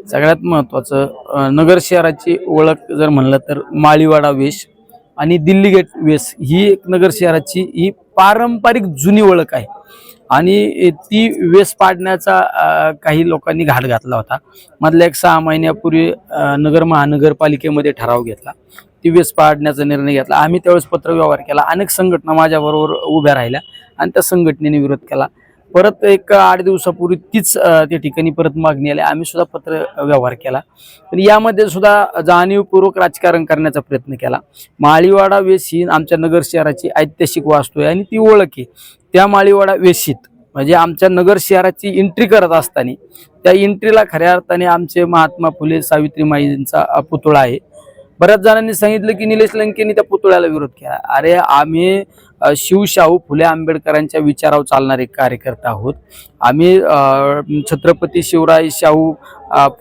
सगळ्यात महत्त्वाचं नगर शहराची ओळख जर म्हणलं तर माळीवाडा वेश आणि दिल्ली गेट वेश ही एक नगर शहराची ही पारंपरिक जुनी ओळख आहे आणि ती वेश पाडण्याचा काही लोकांनी घाट घातला होता. मधल्या एक 6 महिन्यापूर्वी नगर महानगरपालिकेमध्ये ठराव घेतला, ती वेश पाडण्याचा निर्णय घेतला. आम्ही त्यावेळेस पत्रव्यवहार केला, अनेक संघटना माझ्याबरोबर उभ्या राहिल्या आणि त्या संघटनेने विरोध केला. परत एक 8 दिवसापूर्वी तीच त्या ठिकाणी परत मागणी आली, आम्ही सुद्धा पत्र व्यवहार केला. पण यामध्ये सुद्धा जाणीवपूर्वक राजकारण करण्याचा प्रयत्न केला. माळीवाडा वेश ही आमच्या नगर शहराची ऐतिहासिक वास्तू आहे आणि ती ओळख आहे. त्या माळीवाडा वेशीत म्हणजे आमच्या नगर शहराची एंट्री करत असताना त्या एंट्रीला खऱ्या अर्थाने आमचे महात्मा फुले सावित्रीमाईंचा पुतळा आहे. बऱ्याच जणांनी सांगितलं की निलेश लंकेंनी त्या पुतळ्याला विरोध केला. अरे आम्ही शिवशाहू फुले आंबेडकरांच्या विचारावर चालणारे कार्यकर्ता आहोत. आम्ही छत्रपती शिवराय शाहू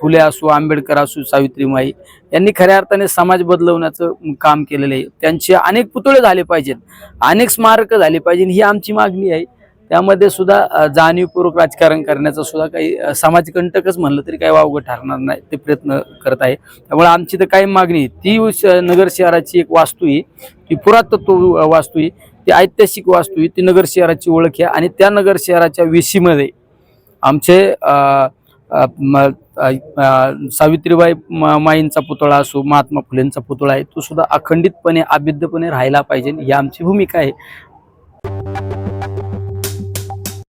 फुले असो, आंबेडकर असो, सावित्रीमाई यांनी खऱ्या अर्थाने समाज बदलवण्याचं काम केलेलं आहे. त्यांचे अनेक पुतळे झाले पाहिजेत, अनेक स्मारक झाले पाहिजे, ही आमची मागणी आहे. त्यामध्ये सुद्धा जाणीवपूर्वक राजकारण करण्याचा सुद्धा काही समाजकंटकच म्हणलं तरी काही वावगं ठरणार नाही, ते प्रयत्न करत आहे. त्यामुळे आमची तर काही मागणी ती नगर शहराची एक वास्तू आहे, ती पुरातत्व वास्तू आहे, ती ऐतिहासिक वास्तू आहे, ती नगर शहराची ओळख आहे आणि त्या नगर शहराच्या वेशीमध्ये आमचे सावित्रीबाई माईंचा पुतळा असो, महात्मा फुलेंचा पुतळा आहे, तो सुद्धा अखंडितपणे अभिद्धपणे राहायला पाहिजे, ही आमची भूमिका आहे.